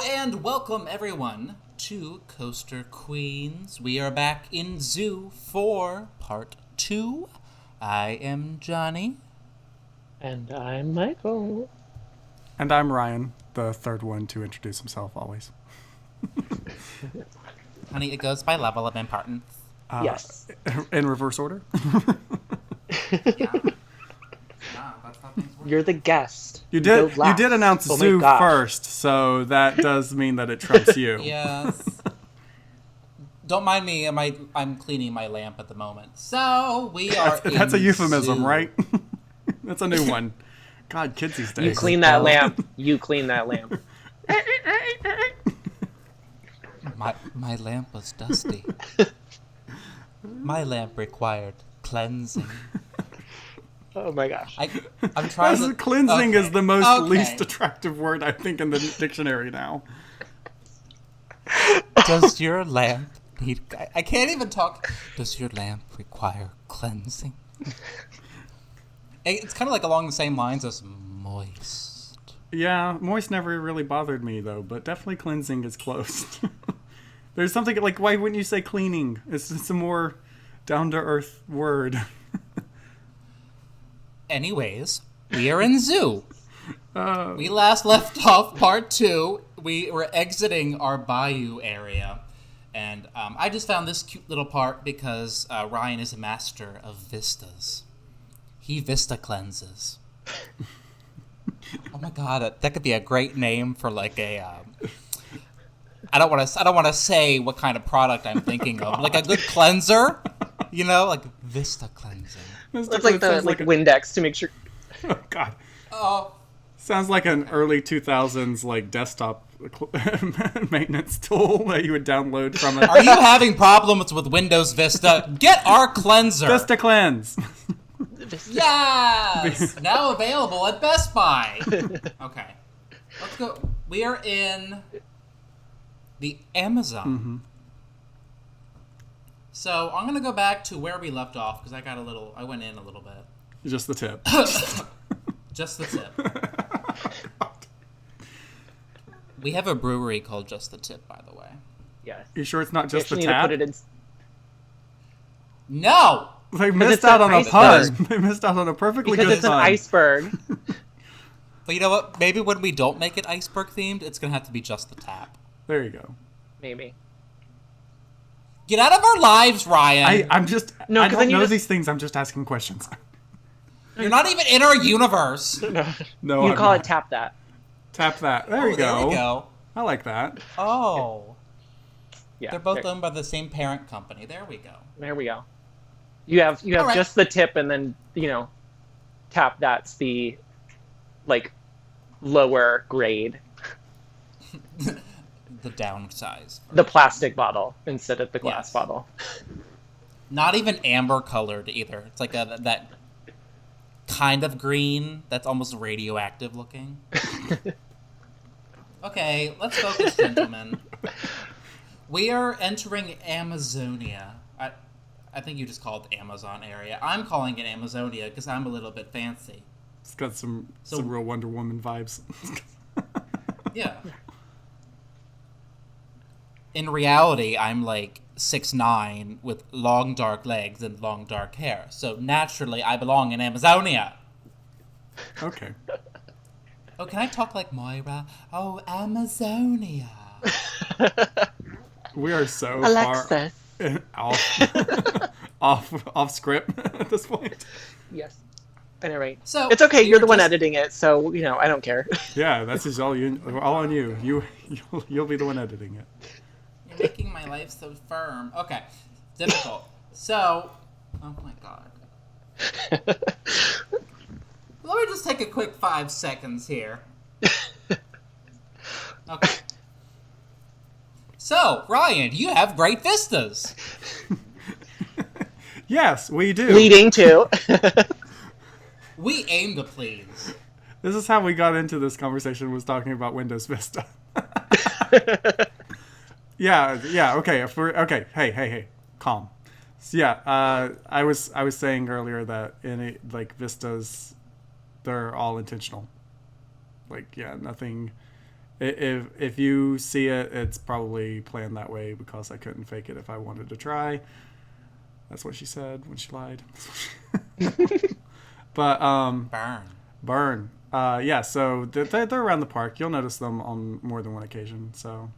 Hello and welcome everyone to Coaster Queens. We are back in Zoo for part 2. I am Johnny. And I'm Michael. And I'm Ryan, the third one to introduce himself always. Honey, it goes by level of importance. Yes. In reverse order? Yeah. That's how things work. You're the guest. You did announce Zoo first, so that does mean that it trumps you. Yes. Don't mind me, I'm cleaning my lamp at the moment. So, we are That's a euphemism, Zoo. right? That's a new one. God, kids these days. You clean that lamp. You clean that lamp. My lamp was dusty. My lamp required cleansing. Oh my gosh. I'm trying to... Cleansing is the most Okay. least attractive word, I think, in the dictionary now. Does your lamp need... I can't even talk. Does your lamp require cleansing? It's kind of like along the same lines as moist. Yeah, moist never really bothered me, though, but definitely cleansing is close. There's something like, why wouldn't you say cleaning? It's just a more down-to-earth word. Anyways, we are in Zoo. We last left off part 2. We were exiting our Bayou area. And I just found this cute little part because Ryan is a master of vistas. He vista cleanses. Oh my god, that could be a great name for like a... I don't want to say what kind of product I'm thinking of. Like a good cleanser, you know, like vista cleansing. It's like the Windex to make sure. Oh, God. Oh, Sounds like an early 2000s like desktop maintenance tool that you would download from it. are you having problems with Windows Vista? Get our cleanser. Vista Cleanse. Yes! Now available at Best Buy. Okay. Let's go. We are in the Amazon. Mm-hmm. So I'm going to go back to where we left off because I went in a little bit. Just the tip. Just the tip. We have a brewery called Just the Tip, by the way. Yes. You sure it's not just the You actually need to tap? put it in. No! They missed it's out an on a pun. iceberg. They missed out on a perfectly Because good it's an pun. iceberg. But you know what? Maybe when we don't make it iceberg themed, it's going to have to be Just the Tap. There you go. Maybe. Get out of our lives, Ryan! I'm just... No, I 'cause don't then you know just- these things. I'm just asking questions. You're not even in our universe. No, You I'm call not. it tap that. Tap that. There you go. There we go. I like that. Oh. Yeah. They're both there, owned by the same parent company. There we go. there we go. You have All right. just the tip, and then tap that's the lower grade, The downsize. the plastic bottle instead of the glass Yes. bottle. Not even amber colored either. It's like that kind of green that's almost radioactive looking. Okay, let's focus, gentlemen. We are entering Amazonia. I think you just called it Amazon area. I'm calling it Amazonia because I'm a little bit fancy. It's got some So- real Wonder Woman vibes. Yeah. In reality, I'm like 6'9" with long dark legs and long dark hair. So naturally, I belong in Amazonia. Okay. Oh, can I talk like Moira? Oh, Amazonia. We are so Alexis. far off script at this point. Yes. Anyway, So it's okay. You're the one just- editing it, so I don't care. Yeah, that's just all on you. You'll be the one editing it. You're making my life so firm. Okay, difficult. So, oh my god. Let me just take a quick 5 seconds here. Okay. So, Ryan, you have great vistas. Yes, we do. Leading to. We aim to please. This is how we got into this conversation, was talking about Windows Vista. Yeah, okay. Okay, hey, calm. So yeah, I was saying earlier that vistas, they're all intentional. Like, yeah, nothing If you see it, it's probably planned that way because I couldn't fake it if I wanted to try. That's what she said when she lied. But burn. Yeah. So they're around the park. You'll notice them on more than one occasion. So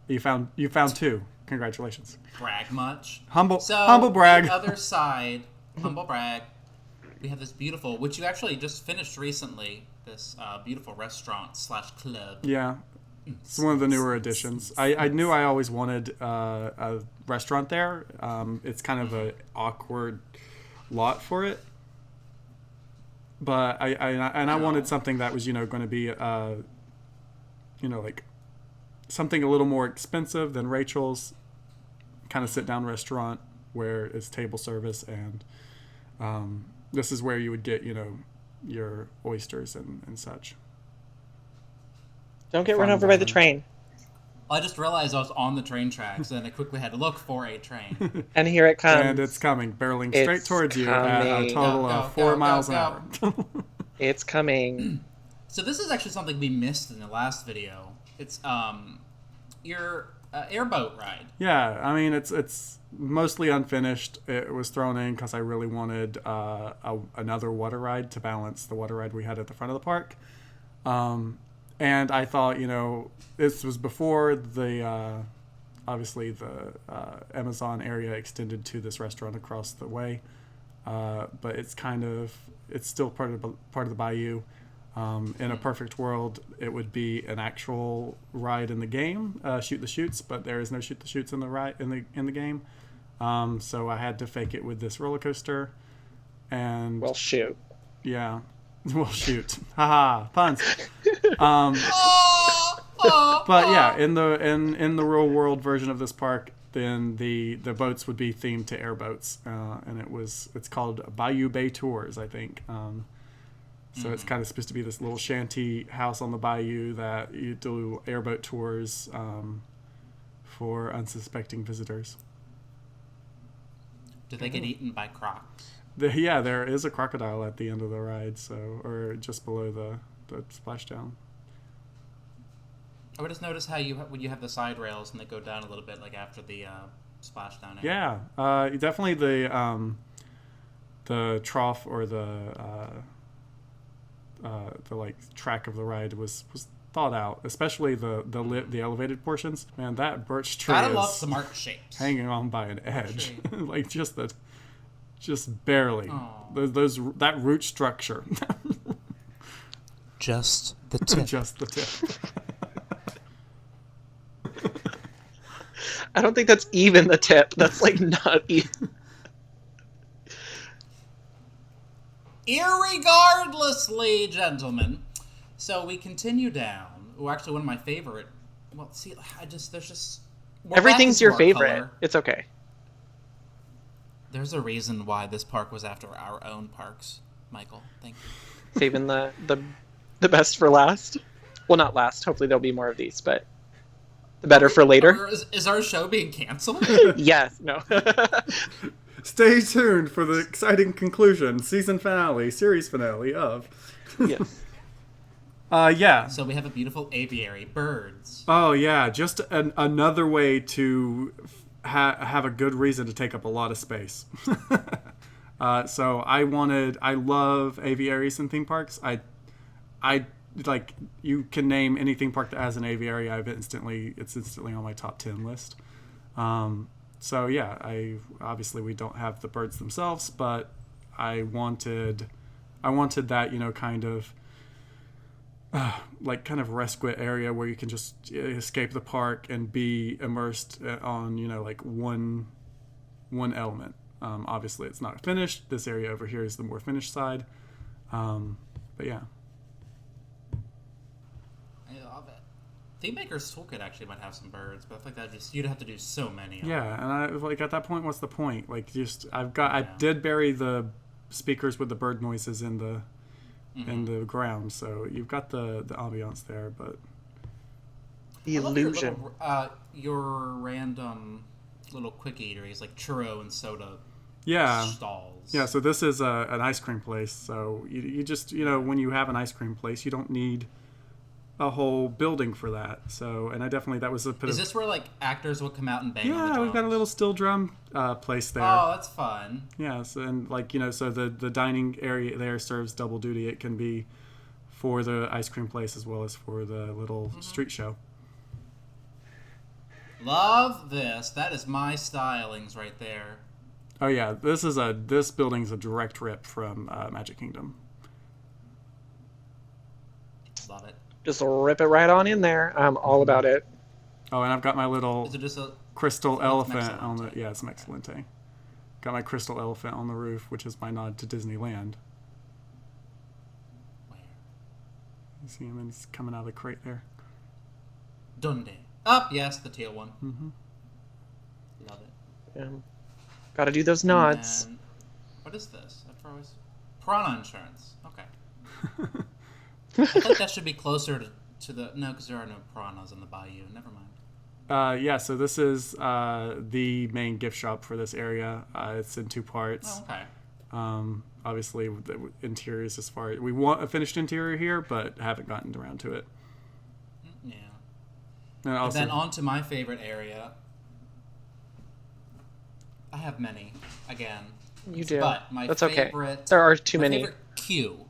you found two. Congratulations. Brag much? Humble brag. The other side, humble brag. We have this beautiful, which you actually just finished recently. This beautiful restaurant / club. Yeah, it's one of the newer additions. I knew I always wanted a restaurant there. It's kind of an awkward lot for it, but I wanted something that was going to be like something a little more expensive than Rachel's kind of sit down restaurant where it's table service, and this is where you would get your oysters and such. Don't get run over by the train. I just realized I was on the train tracks, and I quickly had to look for a train. And here it comes. And it's coming, barreling straight towards you at a total of 4 miles an hour. It's coming. So this is actually something we missed in the last video. It's your airboat ride. Yeah, I mean it's mostly unfinished. It was thrown in because I really wanted another water ride to balance the water ride we had at the front of the park. And I thought, this was before the obviously the Amazon area extended to this restaurant across the way, but it's still part of the bayou. In a perfect world, it would be an actual ride in the game, shoot the chutes, but there is no shoot the chutes in the game. So I had to fake it with this roller coaster, and well, shoot. Yeah, well, shoot, haha, puns. But yeah, in the real world version of this park, then the boats would be themed to airboats, and it's called Bayou Bay Tours, I think. So it's kind of supposed to be this little shanty house on the bayou that you do airboat tours for unsuspecting visitors. Do they get eaten by crocs? Yeah, there is a crocodile at the end of the ride, or just below the splashdown. I would just notice how when you have the side rails and they go down a little bit, like after the splashdown area. Yeah, definitely the trough or the like track of the ride was thought out, especially the elevated portions. Man, that birch tree Gotta love some arc shapes. Hanging on by an edge, like just barely. That root structure. Just the tip. Just the tip. I don't think that's even the tip. That's like not even. Irregardlessly, gentlemen. So we continue down. Oh, actually, one of my favorite. Well, see, there's just. Everything's your favorite. Color. It's okay. There's a reason why this park was after our own parks, Michael. Thank you. Saving the best for last. Well, not last. Hopefully there'll be more of these, but the better for later. Is our show being canceled? Yes. No. Stay tuned for the exciting conclusion, series finale of. Yes. Yeah. So we have a beautiful aviary, birds. Oh yeah, just another way to have a good reason to take up a lot of space. So I love aviaries and theme parks. I like, you can name any theme park that has an aviary. It's instantly on my top 10 list. So yeah, obviously we don't have the birds themselves, but I wanted that, kind of kind of respite area where you can just escape the park and be immersed on, like one element. Obviously it's not finished. This area over here is the more finished side. But yeah. Theme Maker's Toolkit actually might have some birds, but I think you'd have to do so many. Yeah, and at that point, what's the point? I did bury the speakers with the bird noises in the ground, so you've got the ambiance there, but the illusion. Your random little quick eateries like churro and soda. Yeah. Stalls. Yeah. So this is an ice cream place. So you just when you have an ice cream place, you don't need a whole building for that. So, and I definitely, that was a bit Is this where like actors will come out and bang on the yeah, drums? we've got a little steel drum place there. Oh, that's fun. Yeah, so, and like, you know, so the dining area there serves double duty. It can be for the ice cream place as well as for the little street show. Love this. That is my stylings right there. Oh yeah, this building's a direct rip from Magic Kingdom. Love it. Just rip it right on in there. I'm all about it. Oh, and I've got my little Is it just a crystal elephant Mexilente? on the it's Mexilente. Got my crystal elephant on the roof, which is my nod to Disneyland. where? You see him, and he's coming out of the crate there. Donde? Up, yes, the teal one. Mm-hmm. Love it. Yeah. Got to do those nods. And what is this? I've always Piranha insurance. Okay. I think that should be closer to the no, because there are no piranhas in the bayou. Never mind. Yeah, so this is the main gift shop for this area. It's in two parts. Oh, okay. Obviously, the interior is as far we want a finished interior here, but haven't gotten around to it. Yeah. And And also, then on to my favorite area. I have many, again. You do. But my That's favorite... okay. There are too my many. favorite queue.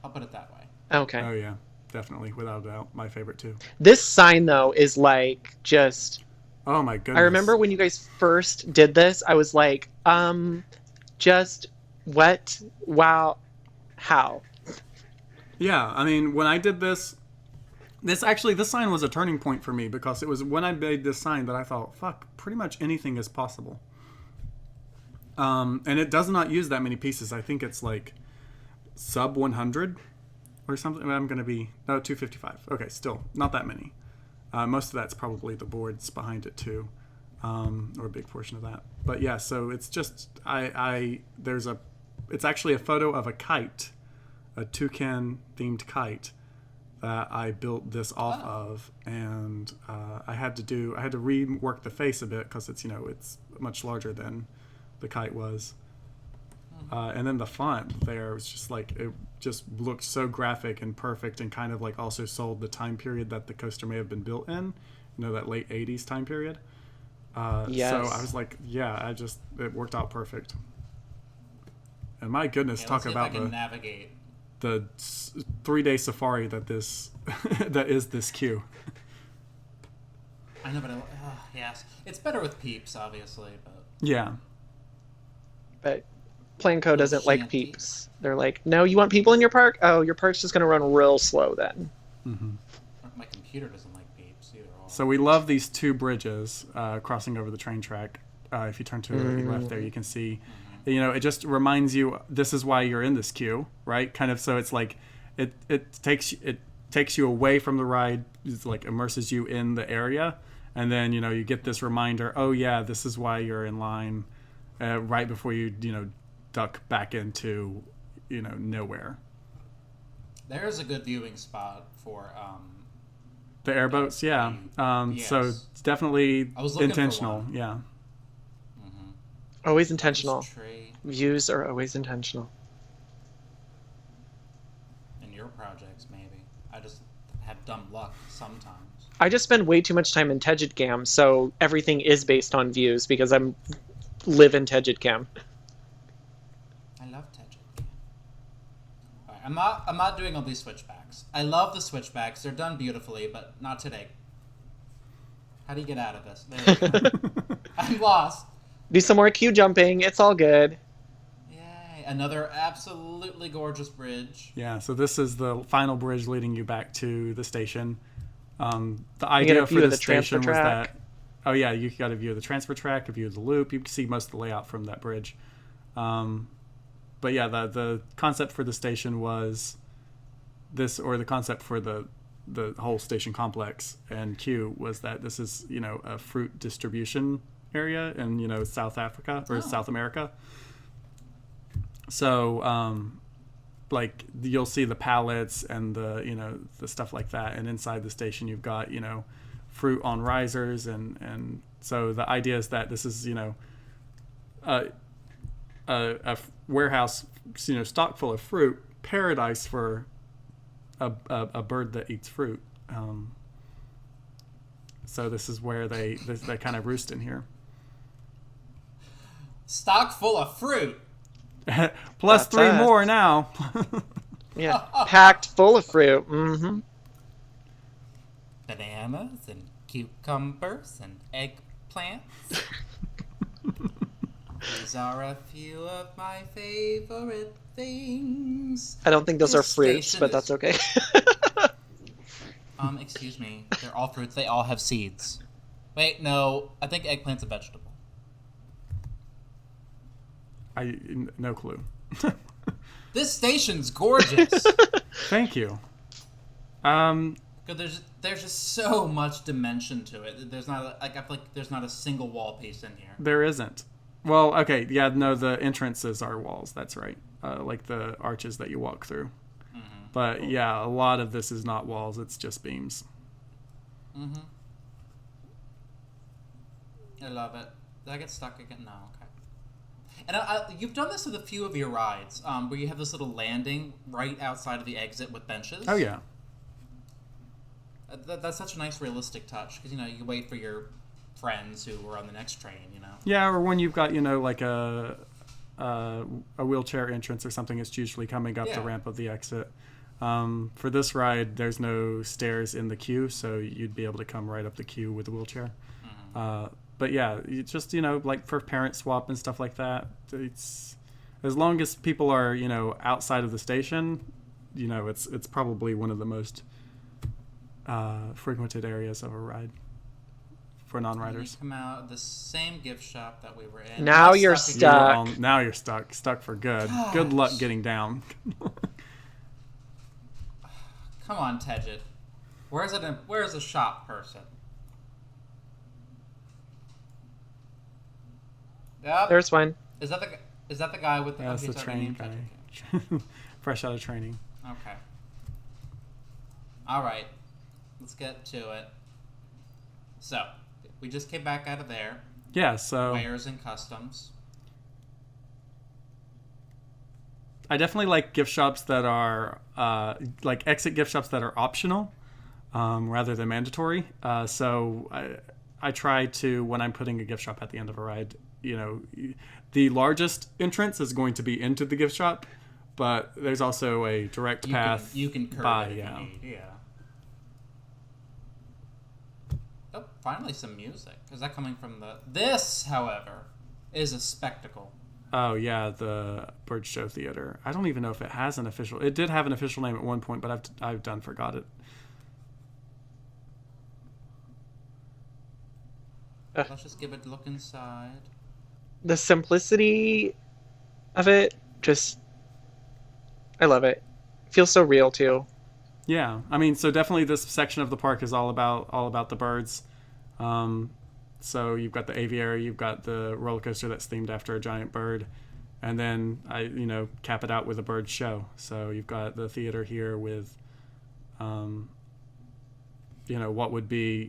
I'll put it that way. Okay. oh yeah, definitely, without a doubt, my favorite too. This sign, though, is like just... Oh my goodness! I remember when you guys first did this, I was like, just what? Wow. How? Yeah, I mean, when I did this sign was a turning point for me because it was when I made this sign that I thought, fuck, pretty much anything is possible. And it does not use that many pieces. I think it's like sub 100 or something. I'm going to be, no, 255. Okay, still, not that many. Most of that's probably the boards behind it too, or a big portion of that. But yeah, so it's just, it's actually a photo of a kite, a toucan themed kite that I built this off of, and I had to rework the face a bit because it's much larger than the kite was. And then the font there was just like, it just looked so graphic and perfect, and kind of like also sold the time period that the coaster may have been built in, that late 80s time period. Yes. So I was like, yeah, it worked out perfect. And my goodness, talk about navigate. the 3-day safari that is this queue. I know, but yes. It's better with peeps, obviously, but... Yeah. But Planco doesn't like Shanty. peeps. They're like, no, you want people in your park? Oh, your park's just going to run real slow then. Mm-hmm. My computer doesn't like peeps either. So we love these two bridges crossing over the train track. If you turn to the left there, you can see, it just reminds you, this is why you're in this queue, right? Kind of, so it's like, it takes you away from the ride, it's like immerses you in the area, and then, you get this reminder, oh yeah, this is why you're in line, right before you, duck back into, nowhere. There's a good viewing spot for... The airboats, yeah. Yes. So it's definitely I was looking for intentional, one. yeah. Always intentional. Tree Views are always intentional. in your projects, maybe. I just have dumb luck sometimes. I just spend way too much time in Tejidcam, so everything is based on views because I live in Tejidcam. I love Tejit. Alright, I'm not doing all these switchbacks. I love the switchbacks. They're done beautifully, but not today. How do you get out of this? There we go. I'm lost. Do some more queue jumping. It's all good. Yay. Another absolutely gorgeous bridge. Yeah, so this is the final bridge leading you back to the station. The get a idea view for of the the transfer station was track. that, oh yeah, you got a view of the transfer track, a view of the loop. You can see most of the layout from that bridge. But yeah, the concept for the station was this, or the concept for the whole station complex and queue was that this is, a fruit distribution area in, South Africa or South America. So, like you'll see the pallets and the stuff like that, and inside the station you've got fruit on risers, and so the idea is that this is a warehouse stocked full of fruit, paradise for a bird that eats fruit, So this is where they kind of roost in here. Stock full of fruit. Plus That's 3 us. more now. Yeah, packed full of fruit. Mm-hmm. Bananas and cucumbers and eggplants. These are a few of my favorite things. I don't think those This are fruits, station but is- that's okay. Excuse me. They're all fruits. They all have seeds. Wait, no. I think eggplant's a vegetable. No clue. This station's gorgeous. Thank you. 'Cause there's just so much dimension to it. There's not I feel like there's not a single wall piece in here. There isn't. Well, okay, yeah, no, the entrances are walls. That's right. Like the arches that you walk through. Mm-hmm. But yeah, a lot of this is not walls. It's just beams. Mm-hmm. I love it. Did I get stuck again? No, okay. And you've done this with a few of your rides, where you have this little landing right outside of the exit with benches. Oh yeah. That's such a nice realistic touch, because, you wait for your friends who are on the next train, Yeah, or when you've got, like a wheelchair entrance or something, it's usually coming up the Yeah. ramp of the exit. For this ride, there's no stairs in the queue, so you'd be able to come right up the queue with the wheelchair. Mm-hmm. But yeah, you just, like for parent swap and stuff like that, it's as long as people are, outside of the station, it's probably one of the most frequented areas of a ride for non-riders. Come out of the same gift shop that we were in. Now I'm you're again. stuck. Now you're stuck for good. Good luck getting down. Come on, Tedget. Where's the shop person? Yep. There's one. Is that the guy with the? That's the sorry, training name guy. tag? Fresh out of training. Okay. All right. Let's get to it. So, we just came back out of there. Yeah, so Wares and customs. I definitely like gift shops that are like exit gift shops that are optional rather than mandatory. So I try to, when I'm putting a gift shop at the end of a ride, the largest entrance is going to be into the gift shop, but there's also a direct path. You can curve by, it if yeah. you need. Yeah. Oh, finally some music. Is that coming from the... This, however, is a spectacle. Oh, yeah, the Bird Show Theater. I don't even know if it has an official... It did have an official name at one point, but I've done forgot it. Let's just give it a look inside. The simplicity of it, I love it. It feels so real too. Yeah, I mean, so definitely this section of the park is all about the birds. So you've got the aviary, you've got the roller coaster that's themed after a giant bird, and then I cap it out with a bird show. So you've got the theater here with, what would be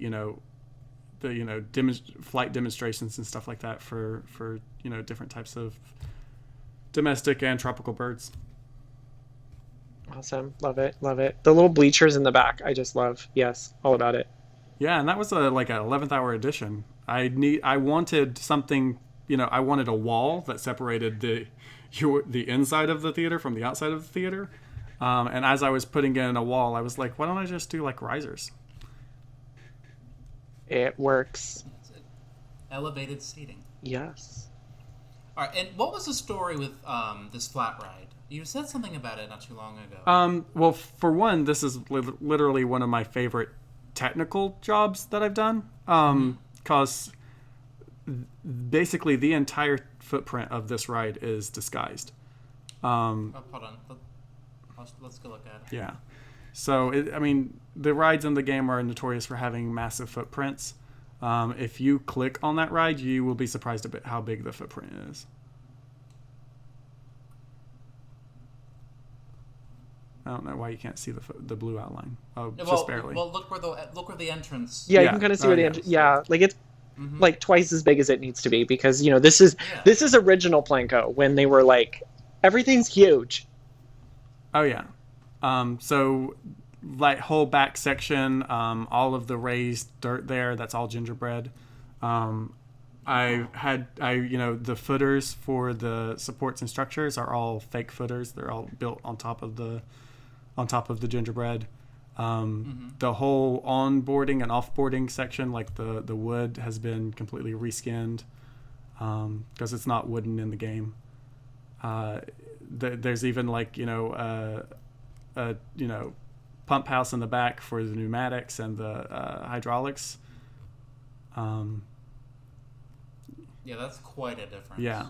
the flight demonstrations and stuff like that for different types of domestic and tropical birds. Awesome. Love it. Love it. The little bleachers in the back, I just love. Yes, all about it. Yeah, and that was an 11th hour edition. I wanted something, I wanted a wall that separated the inside of the theater from the outside of the theater. And as I was putting in a wall, I was like, why don't I just do like risers? It works. Elevated seating. Yes. All right, and what was the story with this flat ride? You said something about it not too long ago. Well, for one, this is literally one of my favorite technical jobs that I've done. Because basically the entire footprint of this ride is disguised. Hold on. Let's go look at it. Yeah. So, the rides in the game are notorious for having massive footprints. If you click on that ride, you will be surprised at how big the footprint is. I don't know why you can't see the blue outline. Oh, just barely. Well, look where the entrance. Yeah, you Yeah. can kind of see where the yes. yeah, like it's like twice as big as it needs to be because this is original Planko when they were like everything's huge. Oh yeah. So like whole back section, all of the raised dirt there, that's all gingerbread. The footers for the supports and structures are all fake footers. They're all built on top of the gingerbread. The whole onboarding and offboarding section, like the wood, has been completely reskinned because it's not wooden in the game. There's even a pump house in the back for the pneumatics and the hydraulics. Yeah, that's quite a difference. Yeah.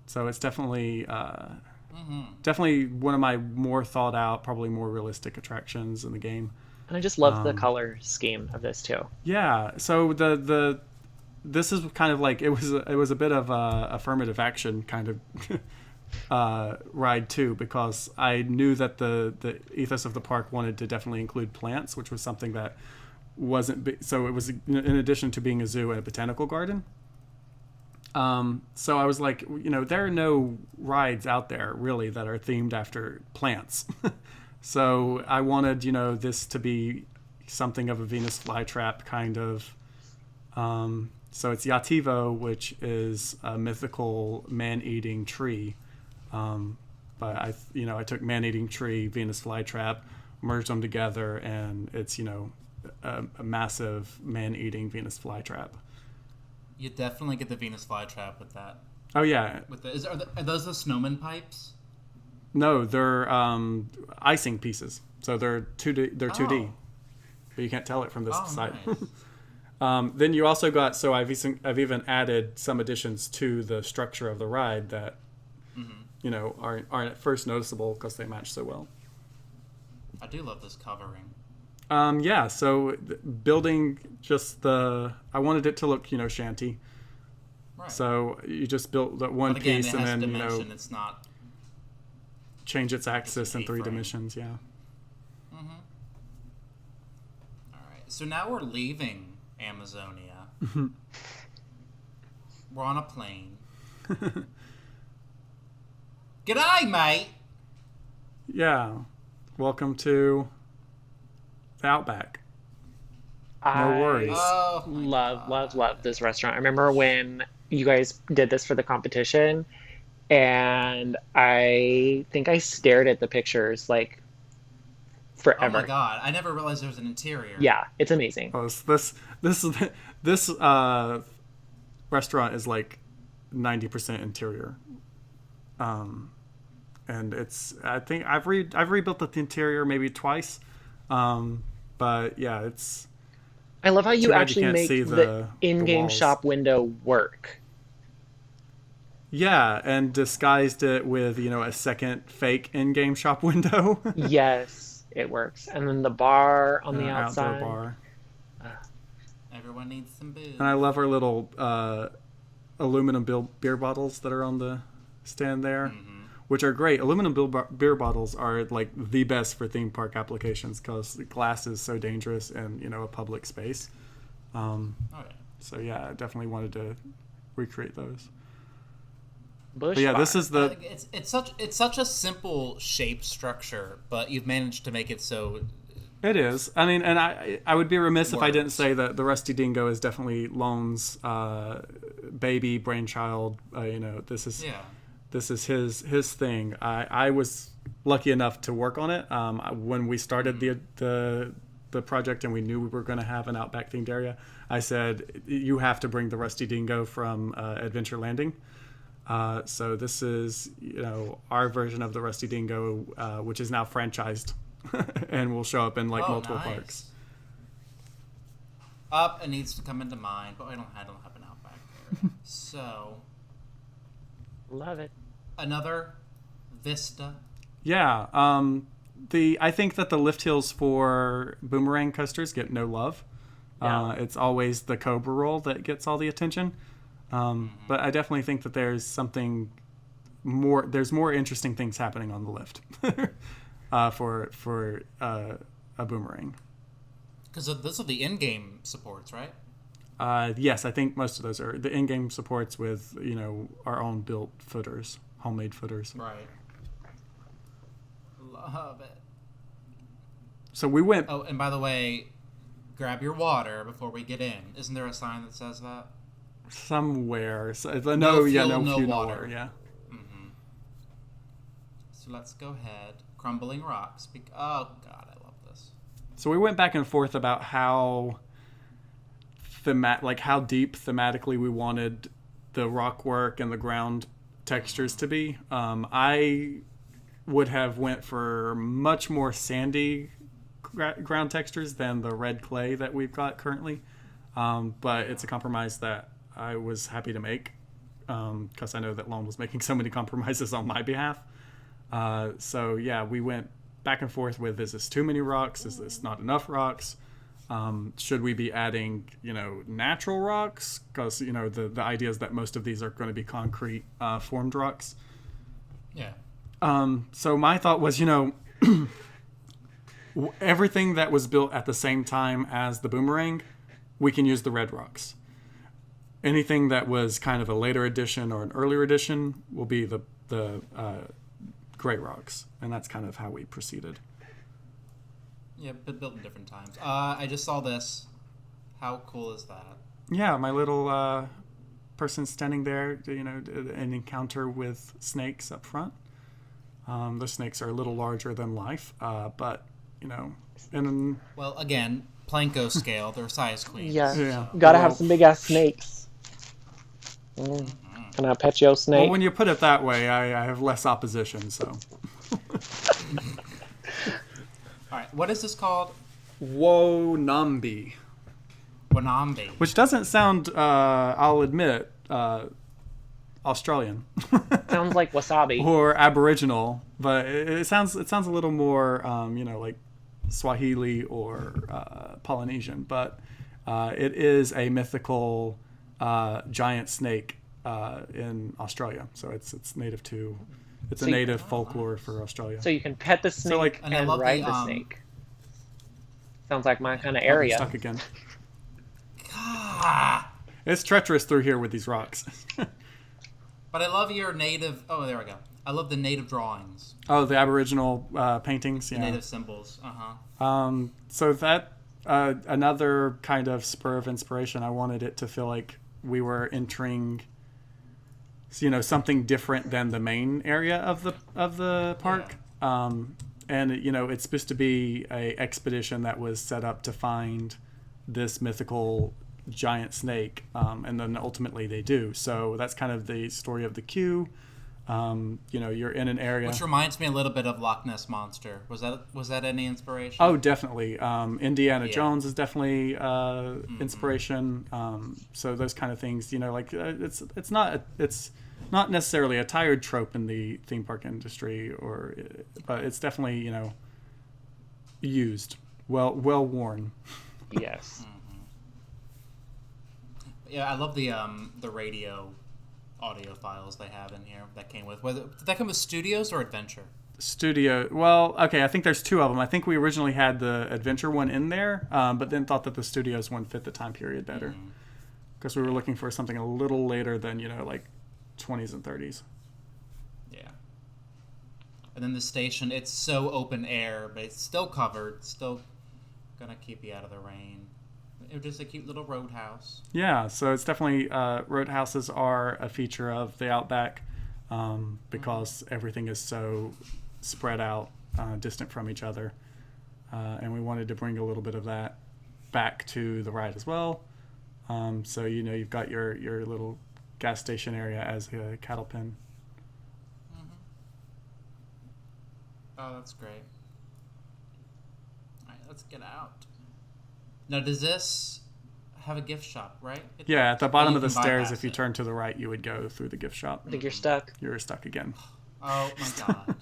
So it's definitely definitely one of my more thought out, probably more realistic attractions in the game. And I just love the color scheme of this too. Yeah. So this is kind of like it was a bit of a affirmative action kind of ride too, because I knew that the ethos of the park wanted to definitely include plants, which was something that wasn't so it was in addition to being a zoo and a botanical garden. So I was like, there are no rides out there really that are themed after plants. So I wanted, this to be something of a Venus flytrap kind of. So it's Yativo, which is a mythical man-eating tree. But I took man-eating tree, Venus flytrap, merged them together, and it's, a massive man-eating Venus flytrap. You definitely get the Venus flytrap with that. Oh yeah. Are those the snowman pipes? No, they're icing pieces. So they're 2D. They're 2D, but you can't tell it from this side. Nice. Then you also got. So I've even added some additions to the structure of the ride that aren't at first noticeable because they match so well. I do love this covering. Yeah, so building I wanted it to look, shanty. Right. So you just built that one piece and then, it's not change its axis in 3 dimensions, yeah. Mm-hmm. All right, so now we're leaving Amazonia. We're on a plane. G'day, mate! Yeah, welcome to Outback. No worries. Love this restaurant. I remember when you guys did this for the competition, and I think I stared at the pictures like forever. Oh my god! I never realized there was an interior. Yeah, it's amazing. Oh, this restaurant is like 90% interior, and I think I've rebuilt the interior maybe twice. But yeah, I love how you actually make the in-game walls. shop window work. Yeah, and disguised it with, a second fake in-game shop window. Yes, it works. And then the bar on the outside. Outdoor bar. Everyone needs some booze. And I love our little aluminum beer bottles that are on the stand there. Mm-hmm. Which are great. Aluminum beer bottles are like the best for theme park applications because glass is so dangerous in a public space. So yeah, I definitely wanted to recreate those. But yeah, this is the. It's such a simple shape structure, but you've managed to make it so. It is. I mean, and I would be remiss if I didn't say that the Rusty Dingo is definitely Lone's baby brainchild. This is. Yeah. This is his thing. I was lucky enough to work on it when we started the project and we knew we were going to have an Outback themed area. I said you have to bring the Rusty Dingo from Adventure Landing. So this is our version of the Rusty Dingo, which is now franchised and will show up in multiple parks. It needs to come into mind, but I don't have an Outback there. So love it. Another Vista. Yeah. I think that the lift hills for boomerang coasters get no love. Yeah. It's always the Cobra roll that gets all the attention. But I definitely think that there's something more. There's more interesting things happening on the lift for a boomerang. Because those are the in-game supports, right? Yes, I think most of those are the in-game supports with our own built footers, homemade footers. Right. Love it. So we went Oh, and by the way, grab your water before we get in. Isn't there a sign that says that? somewhere. So, No yeah, fuel, no no fuel, no water. water. Yeah. So let's go ahead. Crumbling rocks. Oh, God, I love this. So we went back and forth about how how deep thematically we wanted the rock work and the ground textures to be. I would have went for much more sandy ground textures than the red clay that we've got currently. But it's a compromise that I was happy to make because I know that Lone was making so many compromises on my behalf. So yeah, we went back and forth with, is this too many rocks? Is this not enough rocks? Should we be adding, natural rocks? Because, the idea is that most of these are going to be concrete formed rocks. Yeah. So my thought was, everything that was built at the same time as the boomerang, we can use the red rocks. Anything that was kind of a later addition or an earlier addition will be the gray rocks. And that's kind of how we proceeded. Yeah, but built in different times. I just saw this. How cool is that? Yeah, my little person standing there, an encounter with snakes up front. The snakes are a little larger than life, but, and Well, again, Planko scale, they're size queens. Yeah. Yeah. Gotta have some big ass snakes. Can I pet your snake? well, when you put it that way, I have less opposition, so. All right, what is this called? Wonambi. Wanambi. Which doesn't sound, I'll admit, Australian. Sounds like wasabi. Or Aboriginal, but it sounds a little more, like Swahili or Polynesian. But it is a mythical giant snake in Australia, so it's native to. It's a native folklore for Australia. So you can pet the snake and and ride the snake. Sounds like my kind of area. Stuck again. It's treacherous through here with these rocks. But I love your native... Oh, there we go. I love the native drawings. Oh, the Aboriginal paintings, yeah. The native symbols, So that, another kind of spur of inspiration, I wanted it to feel like we were entering, something different than the main area of the park. Yeah. And, it's supposed to be a expedition that was set up to find this mythical giant snake, and then ultimately they do. So that's kind of the story of the queue. You're in an area, which reminds me a little bit of Loch Ness Monster. Was that any inspiration? Oh, definitely. Indiana Jones is definitely inspiration. So those kind of things, it's not necessarily a tired trope in the theme park industry, but it's definitely used, well worn. Yes. Yeah, I love the radio audio files they have in here that came with. Did that come with Studios or Adventure? Studio. Well, okay, I think there's two of them. I think we originally had the Adventure one in there, but then thought that the Studios one fit the time period better. Because we were looking for something a little later than, like 20s and 30s. Yeah. And then the station, it's so open air, but it's still covered, still gonna keep you out of the rain. It was just a cute little roadhouse. Yeah, so it's definitely, roadhouses are a feature of the Outback, because everything is so spread out, distant from each other. And we wanted to bring a little bit of that back to the ride as well. So, you've got your little gas station area as a cattle pen. Oh, that's great. All right, let's get out. Now, does this have a gift shop, right? Yeah, at the bottom of the can stairs, bypass if you it. turn to the right, you would go through the gift shop. I think you're stuck. You're stuck again. Oh, my God.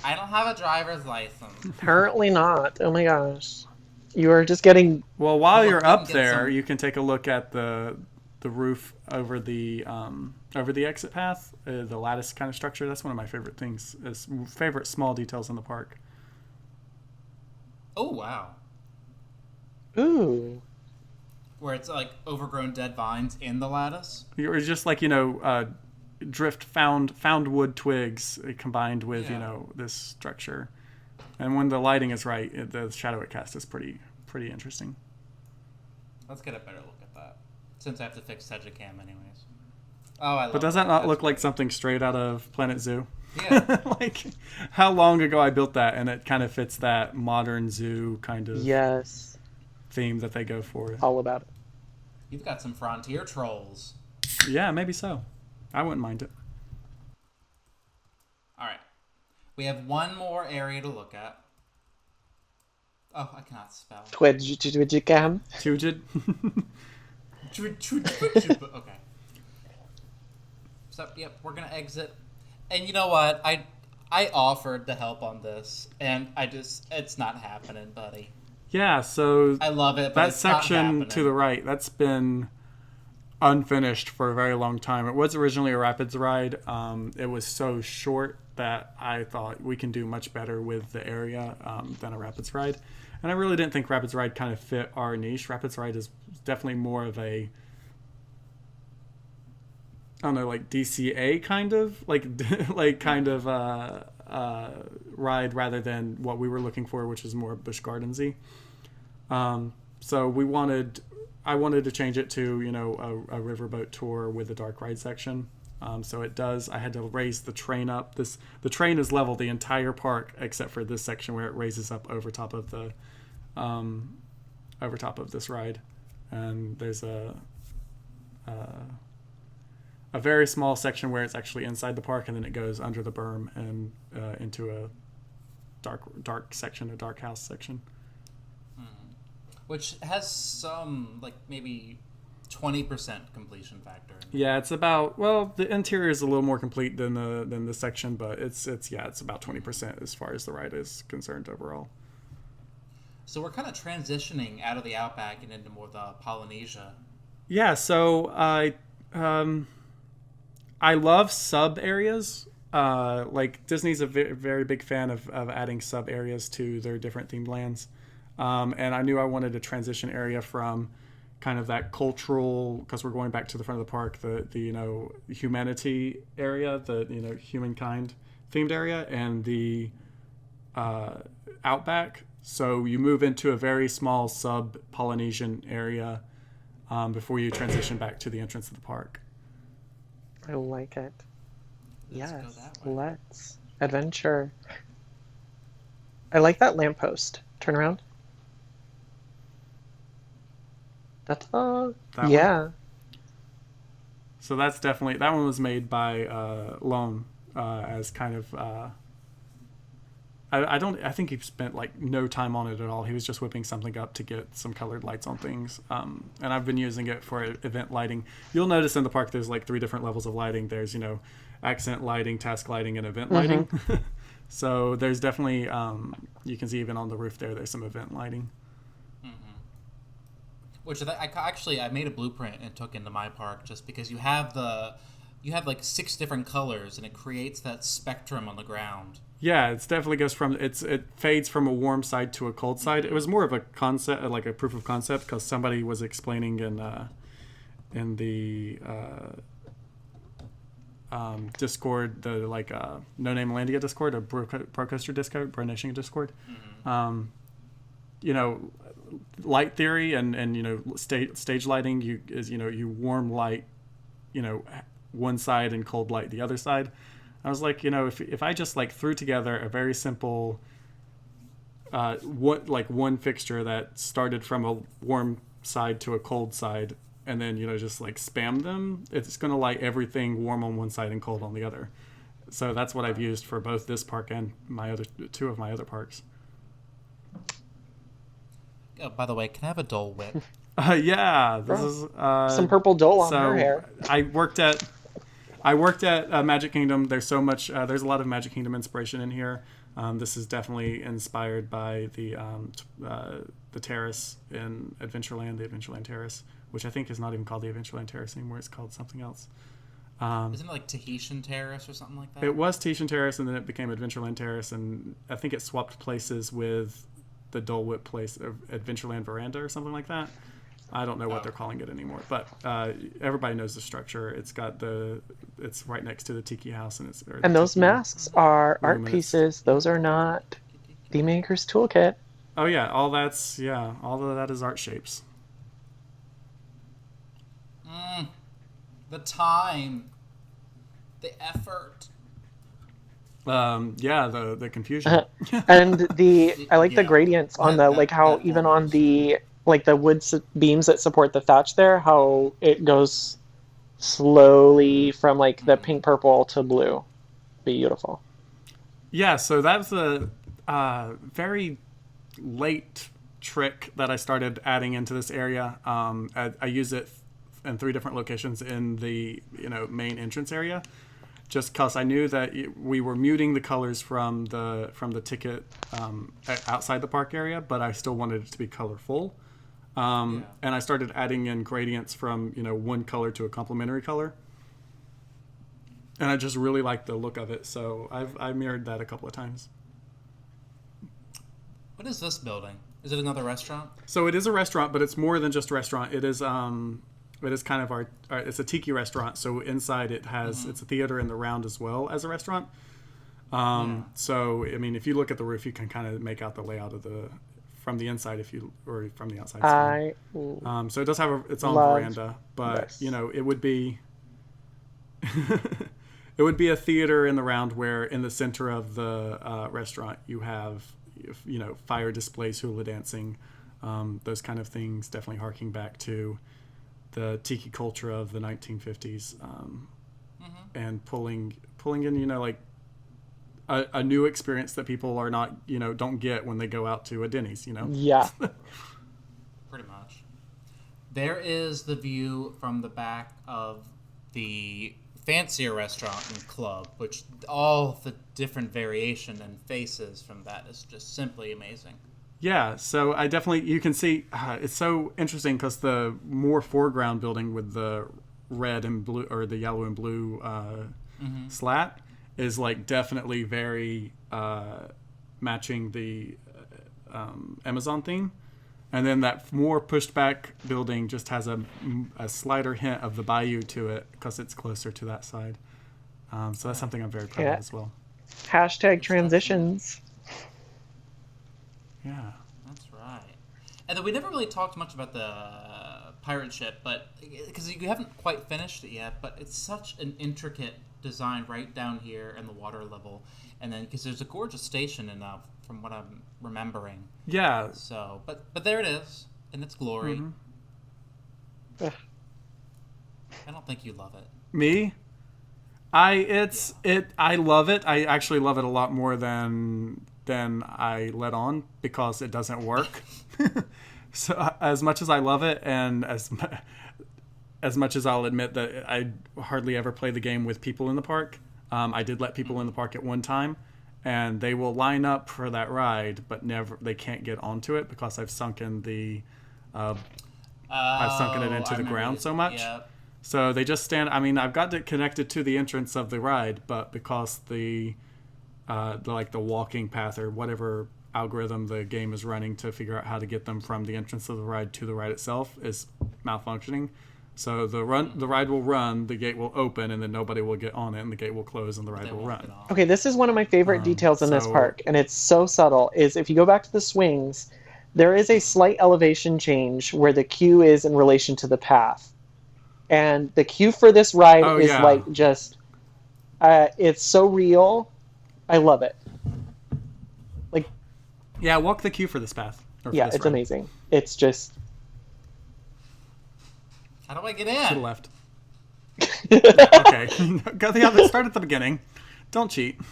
I don't have a driver's license. Apparently not. Oh my gosh. You are just getting... Well, while Well, you're we up can get there, some- you can take a look at the roof over the exit path, the lattice kind of structure. That's one of my favorite things, favorite small details in the park. Oh, wow. Ooh. Where it's like overgrown dead vines in the lattice. Or just like, drift found wood twigs combined with, Yeah. this structure. And when the lighting is right, the shadow it casts is pretty interesting. Let's get a better look at that, since I have to fix Tejicam anyways. Oh, I love But does that not look like something straight out of Planet Zoo? Yeah. Like, how long ago I built that, and it kind of fits that modern zoo kind of Yes. theme that they go for. All about it. You've got some frontier trolls. Yeah, maybe so. I wouldn't mind it. All right. We have one more area to look at. Oh, I cannot spell. Twijicam. Tujid. Okay. So, yep, we're going to exit. And you know what? I offered to help on this, and it's not happening, buddy. Yeah, so I love it, but that it's not section happening. to the right, that's been unfinished for a very long time. It was originally a rapids ride. It was so short that I thought we can do much better with the area than a rapids ride. And I really didn't think rapids ride kind of fit our niche. Rapids ride is definitely more of a, I don't know, like DCA kind of, like kind of ride rather than what we were looking for, which is more Busch Gardensy. So I wanted to change it to, you know, a riverboat tour with a dark ride section. So it does. I had to raise the train up. The train is level the entire park except for this section where it raises up over top of this ride, and there's a very small section where it's actually inside the park, and then it goes under the berm and into a dark section, a dark house section. Which has some, like, maybe 20% completion factor. Yeah, it's about, well, the interior is a little more complete than the section, but it's about 20% as far as the ride is concerned overall. So we're kind of transitioning out of the Outback and into more the Polynesia. Yeah, so I love sub areas. Like Disney's a very big fan of adding sub areas to their different themed lands. And I knew I wanted a transition area from kind of that cultural, because we're going back to the front of the park, the you know, humanity area, the, you know, humankind themed area, and the Outback. So you move into a very small sub Polynesian area before you transition back to the entrance of the park. I like it. Let's Yes, go that way. let's adventure. I like that lamppost. Turn around. That's That yeah. one? So that's definitely, that one was made by Lone as kind of I think he spent like no time on it at all. He was just whipping something up to get some colored lights on things. And I've been using it for event lighting. You'll notice in the park there's like 3 different levels of lighting. There's, you know, accent lighting, task lighting, and event lighting. So there's definitely, you can see even on the roof there's some event lighting. Which I made a blueprint and took into my park just because you have like 6 different colors and it creates that spectrum on the ground. Yeah, it's definitely goes from it fades from a warm side to a cold side. It was more of a concept, like a proof of concept, because somebody was explaining in the Discord, the like No Name Landia Discord, or Pro Coaster Discord, Pro Nation Discord. You know, light theory and you know, stage lighting you warm light, you know, one side and cold light the other side. I was like, you know, if I just like threw together a very simple one fixture that started from a warm side to a cold side, and then, you know, just like spam them, it's going to light everything warm on one side and cold on the other. So that's what I've used for both this park and my other 2 of my other parks. Oh, by the way, can I have a Dole Whip? Yeah, this is Some purple Dole on her hair. I worked at Magic Kingdom. There's so much. There's a lot of Magic Kingdom inspiration in here. This is definitely inspired by the terrace in Adventureland, the Adventureland Terrace, which I think is not even called the Adventureland Terrace anymore. It's called something else. Isn't it like Tahitian Terrace or something like that? It was Tahitian Terrace, and then it became Adventureland Terrace, and I think it swapped places with the Dole Whip place, Adventureland Veranda or something like that. I don't know what they're calling it anymore, but everybody knows the structure. It's right next to the Tiki House, and those masks are art luminous pieces. Those are not The Maker's Toolkit. Oh yeah, all of that is art shapes. The time, the effort. Yeah, the confusion. And I like the Yeah. gradients on the, like, how That even on rules. the, like, the beams that support the thatch there, how it goes slowly from, like, the pink purple to blue. Beautiful. Yeah, so that's a very late trick that I started adding into this area. I use it in 3 different locations in the main entrance area, just because I knew that we were muting the colors from the ticket outside the park area, but I still wanted it to be colorful. And I started adding in gradients from one color to a complementary color. And I just really like the look of it, so I mirrored that a couple of times. What is this building? Is it another restaurant? So it is a restaurant, but it's more than just a restaurant. It is kind of our it's a tiki restaurant. So inside it has it's a theater in the round as well as a restaurant. So I mean, if you look at the roof, you can kind of make out the layout of from the inside or from the outside. So it does have its own veranda, but this. It would be. It would be a theater in the round where in the center of the restaurant you have fire displays, hula dancing, those kind of things, definitely harking back to the tiki culture of the 1950s, and pulling in like a new experience that people are not don't get when they go out to a Denny's. Yeah. Pretty much. There is the view from the back of the fancier restaurant and club, which all the different variation and faces from that is just simply amazing. Yeah, so you can see it's so interesting because the more foreground building with the red and blue or the yellow and blue slat is like definitely very matching the Amazon theme. And then that more pushed back building just has a slighter hint of the bayou to it because it's closer to that side. So that's something I'm very proud of as well. Hashtag transitions. Yeah. That's right. And then we never really talked much about the pirate ship, but because you haven't quite finished it yet, but it's such an intricate design right down here in the water level. And then because there's a gorgeous station from what I'm remembering. Yeah. So, but there it is in its glory. I don't think you love it. Me? I love it. I actually love it a lot more than I let on because it doesn't work. So as much as I love it, and as much as I'll admit that I hardly ever play the game with people in the park, I did let people in the park at one time, and they will line up for that ride, but they can't get onto it because I've sunken it into the ground so much. Yep. So they just stand. I mean, I've got it connected to the entrance of the ride, but because the walking path or whatever algorithm the game is running to figure out how to get them from the entrance of the ride to the ride itself is malfunctioning. So the ride will run, the gate will open, and then nobody will get on it, and the gate will close, and the ride will run. Okay, this is one of my favorite details in this park, and it's so subtle, is if you go back to the swings, there is a slight elevation change where the queue is in relation to the path. And the queue for this ride is like just, it's so real. I love it. Like, yeah, walk the queue for this path. Yeah, it's amazing. It's just... How do I get in? To the left. Okay. Start at the beginning. Don't cheat. Oh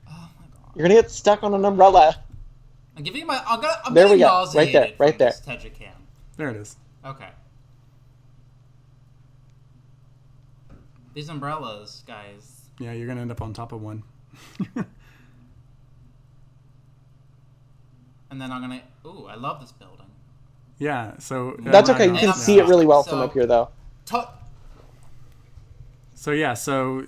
my god. You're gonna get stuck on an umbrella. I'm giving you my... I'm there getting we go. nauseated Right there. From this Tejicam. There it is. Okay. These umbrellas, guys. Yeah, you're gonna end up on top of one. And then I'm gonna... Ooh, I love this building. Yeah, so... That's okay. You can see it really well from up here, though. So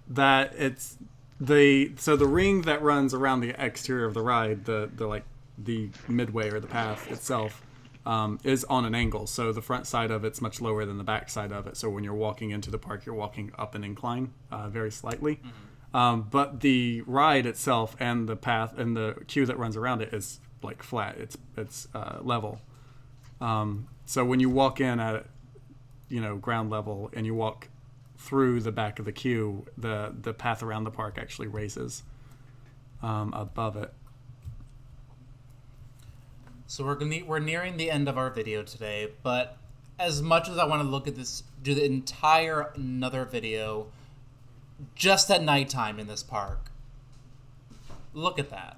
that it's... the ring that runs around the exterior of the ride, the midway or the path itself, is on an angle. So the front side of it's much lower than the back side of it. So when you're walking into the park, you're walking up an incline very slightly. But the ride itself and the path and the queue that runs around it is like flat. It's level. So when you walk in at ground level and you walk through the back of the queue, the path around the park actually raises above it. So we're nearing the end of our video today, but as much as I want to look at this, do the entire another video just at nighttime in this park. Look at that.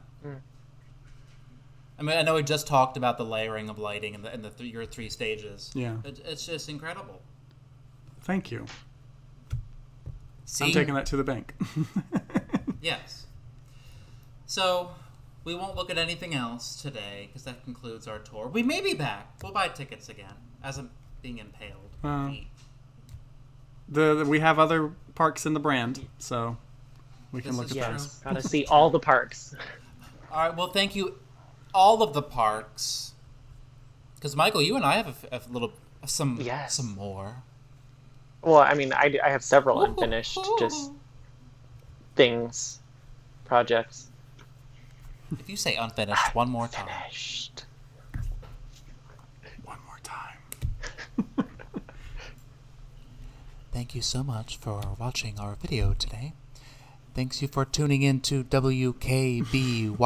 I mean, I know we just talked about the layering of lighting and your 3 stages. Yeah. It's just incredible. Thank you. See? I'm taking that to the bank. Yes. So, we won't look at anything else today, because that concludes our tour. We may be back. We'll buy tickets again, as I'm being impaled. We have other parks in the brand, so we can look at those. Gotta see all the parks. All right, well, thank you, all of the parks. Because, Michael, you and I have some more. Well, I mean, I have several unfinished just things, projects. If you say unfinished one more time. Finished. One more time. Thank you so much for watching our video today. Thanks you for tuning in to WKBY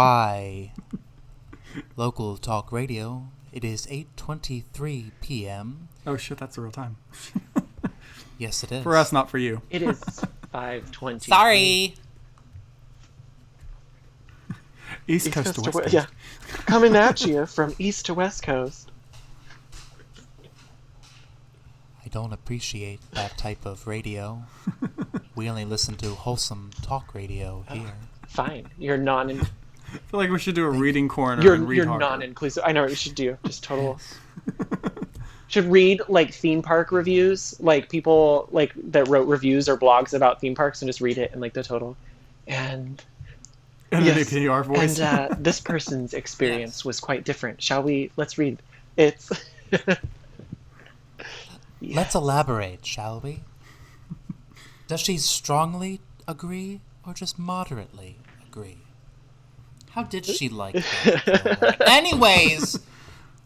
Local Talk Radio. It is 8:23 p.m. Oh shit, that's the real time. Yes, it is. For us, not for you. It is 5:20. Sorry. East Coast to West Coast. Yeah. Coming at you from East to West Coast. I don't appreciate that type of radio. We only listen to wholesome talk radio here. Fine. You're non. I feel like we should do a reading corner. You're non-inclusive. I know what you should do. Just total. Should read like theme park reviews, like people like that wrote reviews or blogs about theme parks, and just read it in like the total. And an APR voice. And this person's experience was quite different. Let's read. It's. Let's elaborate, shall we? Does she strongly agree or just moderately agree? How did she like that? Anyways,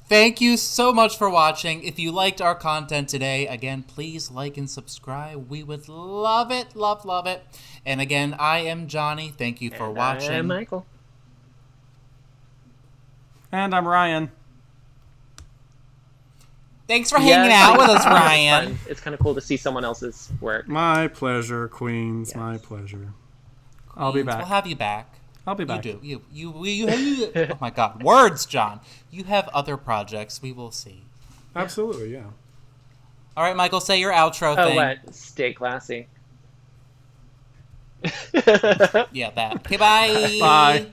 thank you so much for watching. If you liked our content today, again, please like and subscribe. We would love it, love it. And again, I am Johnny. Thank you for watching. I'm Michael. And I'm Ryan. Thanks for hanging out with us, Ryan. It's kind of cool to see someone else's work. My pleasure, Queens. Yes. My pleasure. I'll be back. We'll have you back. I'll be back. You do. Oh my God, words, John. You have other projects. We will see. Absolutely, yeah. All right, Michael, say your outro thing. What? Stay classy. Yeah, that. Okay, bye. Bye.